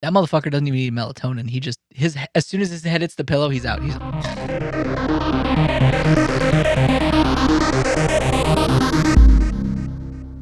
That motherfucker doesn't even need melatonin. He just as soon as his head hits the pillow, he's out.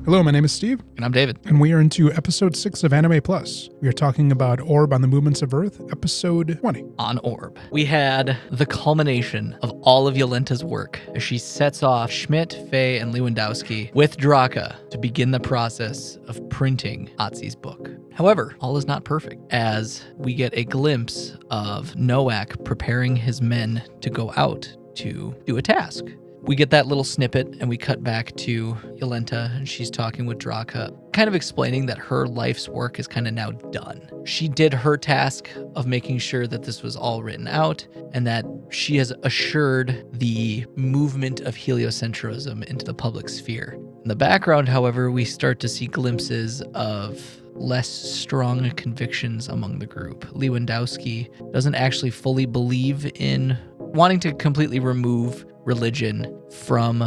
Hello, my name is Steve. And I'm David. And we are into episode 6 of Anime Plus. We are talking about Orb on the Movements of Earth, episode 20. On Orb. We had the culmination of all of Yolenta's work as she sets off Schmidt, Faye, and Lewandowski with Draka to begin the process of printing Otzi's book. However, all is not perfect, as we get a glimpse of Nowak preparing his men to go out to do a task. We get that little snippet and we cut back to Yolenta and she's talking with Draka, kind of explaining that her life's work is kind of now done. She did her task of making sure that this was all written out and that she has assured the movement of heliocentrism into the public sphere. In the background, however, we start to see glimpses of less strong convictions among the group. Lewandowski doesn't actually fully believe in wanting to completely remove religion from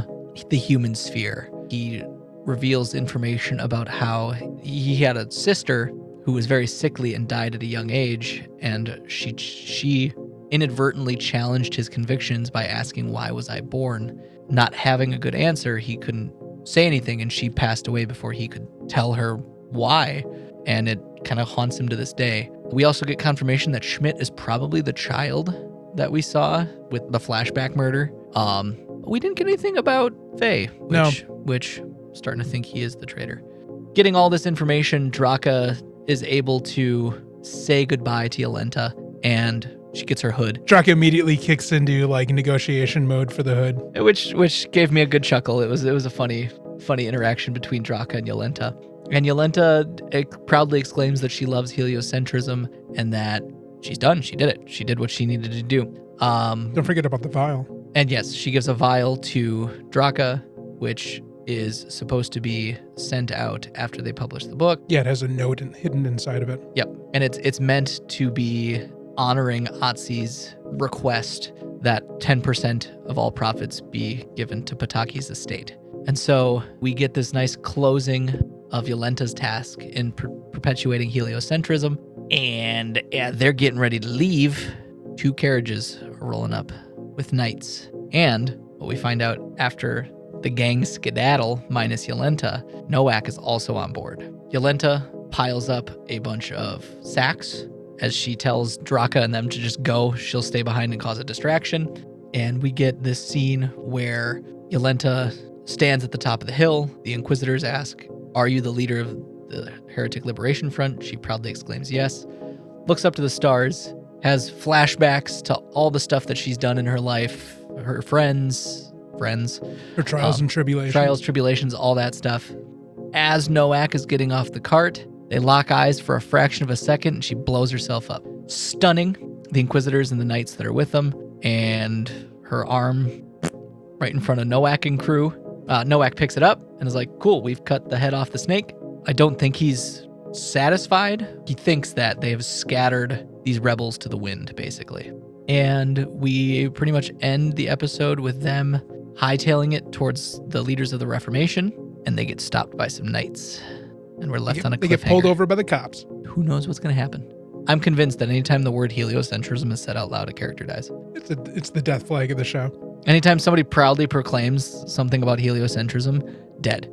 the human sphere. He reveals information about how he had a sister who was very sickly and died at a young age, and she inadvertently challenged his convictions by asking, "Why was I born?" Not having a good answer, he couldn't say anything, and she passed away before he could tell her why, and it kind of haunts him to this day. We also get confirmation that Schmidt is probably the child that we saw with the flashback murder. We didn't get anything about Faye, which I'm starting to think he is the traitor. Getting all this information, Draka is able to say goodbye to Yolenta, and she gets her hood. Draka immediately kicks into negotiation mode for the hood, which gave me a good chuckle. It was a funny interaction between Draka and Yolenta. And Yolenta proudly exclaims that she loves heliocentrism and that she's done. She did it. She did what she needed to do. Don't forget about the vial. And yes, she gives a vial to Draka, which is supposed to be sent out after they publish the book. Yeah, it has a note hidden inside of it. Yep. And it's meant to be honoring Otzi's request that 10% of all profits be given to Pataki's estate. And so we get this nice closing of Yolenta's task in perpetuating heliocentrism. And they're getting ready to leave. 2 carriages are rolling up with knights. And what we find out after the gang skedaddle, minus Yolenta, Nowak is also on board. Yolenta piles up a bunch of sacks. As she tells Draka and them to just go, she'll stay behind and cause a distraction. And we get this scene where Yolenta stands at the top of the hill. The Inquisitors ask, "Are you the leader of the Heretic Liberation Front?" She proudly exclaims yes. Looks up to the stars, has flashbacks to all the stuff that she's done in her life, her friends, her trials and tribulations, all that stuff. As Nowak is getting off the cart, they lock eyes for a fraction of a second and she blows herself up, stunning the Inquisitors and the knights that are with them, and her arm right in front of Nowak and crew. Nowak picks it up and is like, "Cool, we've cut the head off the snake." I don't think he's satisfied. He thinks that they have scattered these rebels to the wind, basically. And we pretty much end the episode with them hightailing it towards the leaders of the Reformation, and they get stopped by some knights. And we're left on a cliffhanger. They get pulled over by the cops. Who knows what's going to happen? I'm convinced that anytime the word heliocentrism is said out loud, a character dies. It's the death flag of the show. Anytime somebody proudly proclaims something about heliocentrism, dead.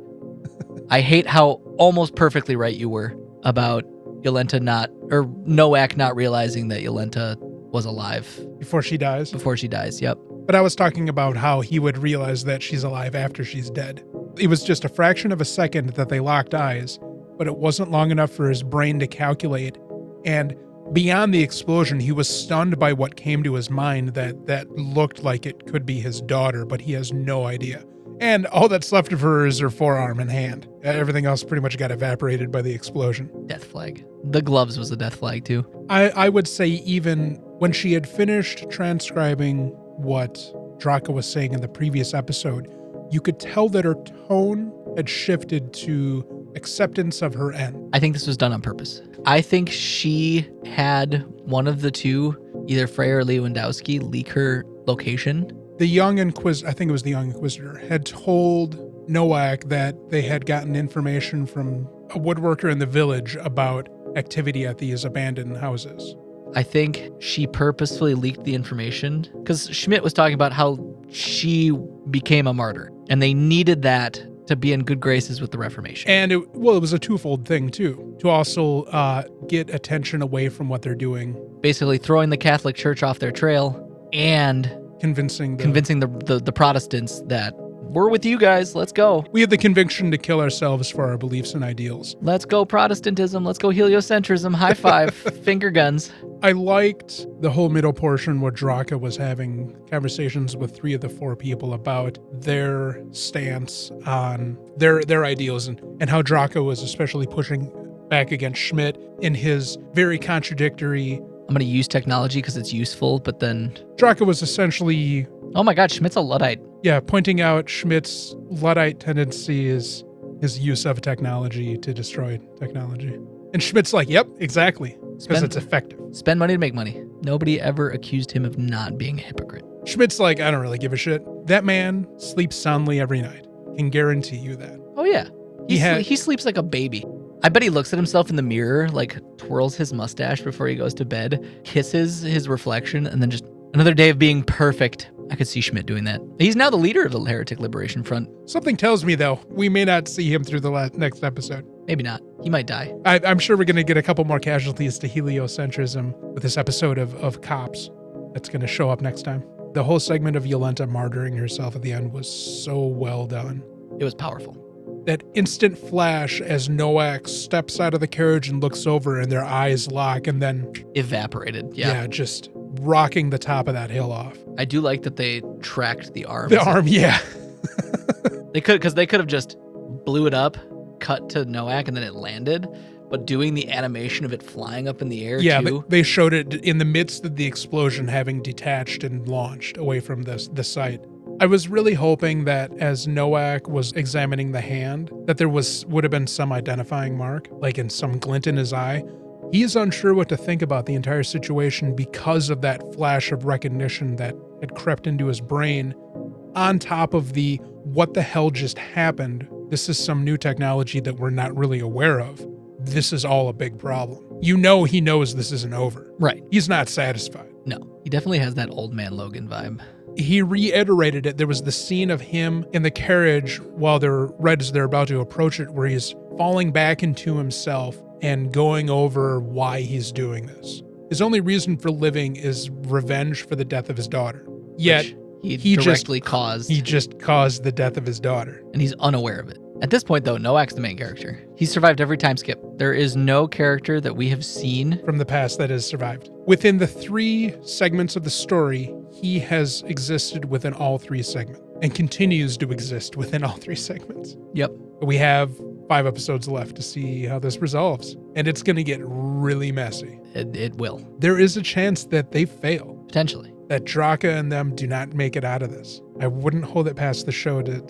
I hate how almost perfectly right you were about Nowak not realizing that Yolenta was alive. Before she dies? Before she dies, yep. But I was talking about how he would realize that she's alive after she's dead. It was just a fraction of a second that they locked eyes, but it wasn't long enough for his brain to calculate. And beyond the explosion, he was stunned by what came to his mind that looked like it could be his daughter, but he has no idea. And all that's left of her is her forearm and hand. Everything else pretty much got evaporated by the explosion. Death flag. The gloves was a death flag too. I would say even when she had finished transcribing what Draka was saying in the previous episode, you could tell that her tone had shifted to acceptance of her end. I think this was done on purpose. I think she had one of the two, either Freya or Lewandowski, leak her location. The young Inquisitor, I think it was the young Inquisitor, had told Nowak that they had gotten information from a woodworker in the village about activity at these abandoned houses. I think she purposefully leaked the information because Schmidt was talking about how she became a martyr and they needed that to be in good graces with the Reformation. And it was a twofold thing too, to also get attention away from what they're doing. Basically throwing the Catholic Church off their trail and convincing the Protestants that we're with you guys. Let's go. We have the conviction to kill ourselves for our beliefs and ideals. Let's go Protestantism. Let's go heliocentrism. High five. Finger guns. I liked the whole middle portion where Draka was having conversations with 3 of the 4 people about their stance on their ideals and how Draka was especially pushing back against Schmidt in his very contradictory... I'm going to use technology because it's useful, but then... Draka was essentially... Oh my God, Schmidt's a Luddite. Yeah, pointing out Schmidt's Luddite tendency is his use of technology to destroy technology. And Schmidt's like, yep, exactly, because it's effective. Spend money to make money. Nobody ever accused him of not being a hypocrite. Schmidt's like, I don't really give a shit. That man sleeps soundly every night. Can guarantee you that. Oh yeah. He sleeps like a baby. I bet he looks at himself in the mirror, like twirls his mustache before he goes to bed, kisses his reflection, and then just another day of being perfect. I could see Schmidt doing that. He's now the leader of the Heretic Liberation Front. Something tells me, though, we may not see him through the next episode. Maybe not. He might die. I'm sure we're going to get a couple more casualties to heliocentrism with this episode of Cops that's going to show up next time. The whole segment of Yolenta martyring herself at the end was so well done. It was powerful. That instant flash as Noack steps out of the carriage and looks over and their eyes lock and then... evaporated, yeah. Yeah, just rocking the top of that hill off. I do like that they tracked the arm. The arm, yeah. They could have just blew it up, cut to Noack, and then it landed. But doing the animation of it flying up in the air, too. They showed it in the midst of the explosion having detached and launched away from the site. I was really hoping that as Noack was examining the hand, that there would have been some identifying mark, like in some glint in his eye. He's unsure what to think about the entire situation because of that flash of recognition that had crept into his brain, on top of the what the hell just happened. This is some new technology that we're not really aware of. This is all a big problem. You know he knows this isn't over. Right. He's not satisfied. No, he definitely has that old man Logan vibe. He reiterated it. There was the scene of him in the carriage while they're about to approach it, where he's falling back into himself and going over why he's doing this. His only reason for living is revenge for the death of his daughter. Yet he directly caused. He just caused the death of his daughter. And he's unaware of it. At this point, though, Noack's the main character. He survived every time skip. There is no character that we have seen from the past that has survived. Within the 3 segments of the story, he has existed within all 3 segments and continues to exist within all 3 segments. Yep. We have 5 episodes left to see how this resolves, and it's going to get really messy. It will. There is a chance that they fail. Potentially. That Draka and them do not make it out of this. I wouldn't hold it past the show to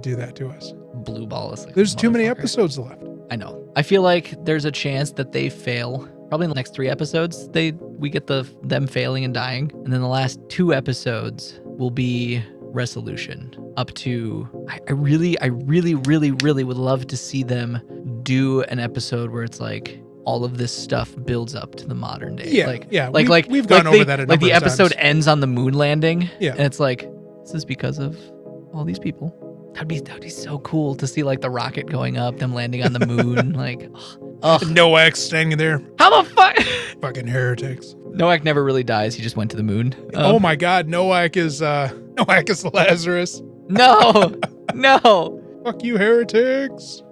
do that to us. Blue ball is like there's too many episodes left. I know. I feel like there's a chance that they fail. Probably in the next 3 episodes, we get them failing and dying. And then the last 2 episodes will be resolution up to... I really would love to see them do an episode where it's like all of this stuff builds up to the modern day. Yeah. We've gone over that a number like the of episode times. ends on the moon landing. Yeah. And it's like, this is because of all these people. That'd be so cool to see like the rocket going up, them landing on the moon. Like, Noack standing there. How the fuck? Fucking heretics. Noack never really dies. He just went to the moon. Oh my God. Noack is Lazarus. No. Fuck you, heretics.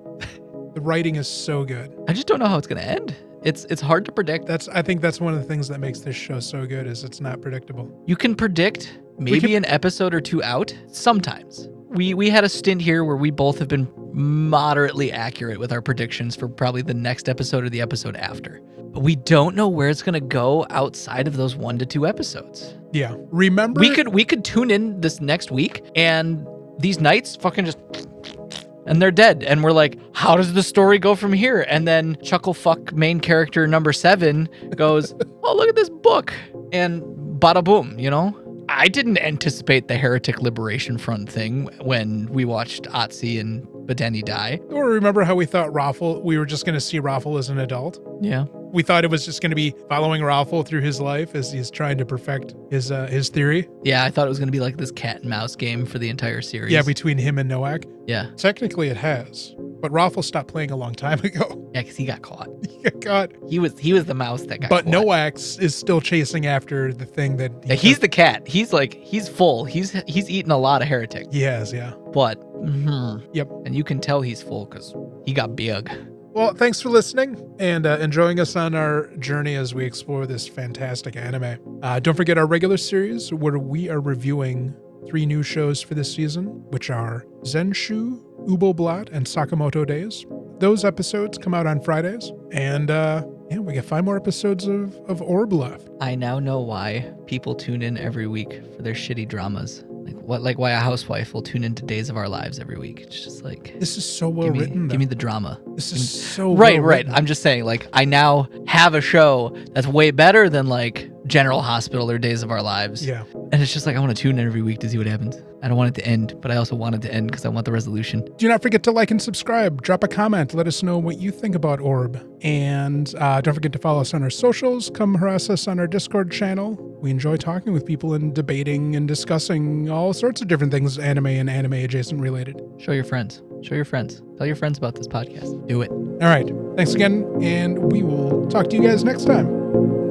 The writing is so good. I just don't know how it's going to end. It's hard to predict. I think that's one of the things that makes this show so good is it's not predictable. You can predict maybe an episode or 2 out sometimes. We had a stint here where we both have been moderately accurate with our predictions for probably the next episode or the episode after. But we don't know where it's going to go outside of those 1 to 2 episodes. Yeah. Remember? We could tune in this next week and these knights fucking just... and they're dead. And we're like, how does the story go from here? And then Chucklefuck main character number 7 goes, oh, look at this book. And bada boom, you know? I didn't anticipate the Heretic Liberation Front thing when we watched Otzi and but then he die. Or remember how we thought we were just going to see Raffle as an adult? Yeah. We thought it was just going to be following Raffle through his life as he's trying to perfect his theory. Yeah, I thought it was going to be like this cat and mouse game for the entire series. Yeah, between him and Noak. Yeah. Technically it has, but Raffle stopped playing a long time ago. Yeah, because he got caught. He got caught. He was the mouse that got But caught. Noak is still chasing after the thing that... Yeah, he's the cat. He's full. He's eaten a lot of heretics. He has, yeah. But, Yep. And you can tell he's full because he got big. Well, thanks for listening and enjoying us on our journey as we explore this fantastic anime. Don't forget our regular series where we are reviewing 3 new shows for this season, which are Zenshu, Ubel, Blatt, and Sakamoto Days. Those episodes come out on Fridays. And we got 5 more episodes of Orb left. I now know why people tune in every week for their shitty dramas. Why a housewife will tune into Days of Our Lives every week. It's just like, This is so well written. Give me the drama. This is so right. well written. I'm just saying, I now have a show that's way better than General Hospital or Days of Our Lives. Yeah. And it's just I want to tune in every week to see what happens. I don't want it to end, but I also want it to end because I want the resolution. Do not forget to like and subscribe. Drop a comment. Let us know what you think about Orb. And don't forget to follow us on our socials. Come harass us on our Discord channel. We enjoy talking with people and debating and discussing all sorts of different things anime and anime adjacent related. Show your friends. Tell your friends about this podcast. Do it. All right. Thanks again. And we will talk to you guys next time.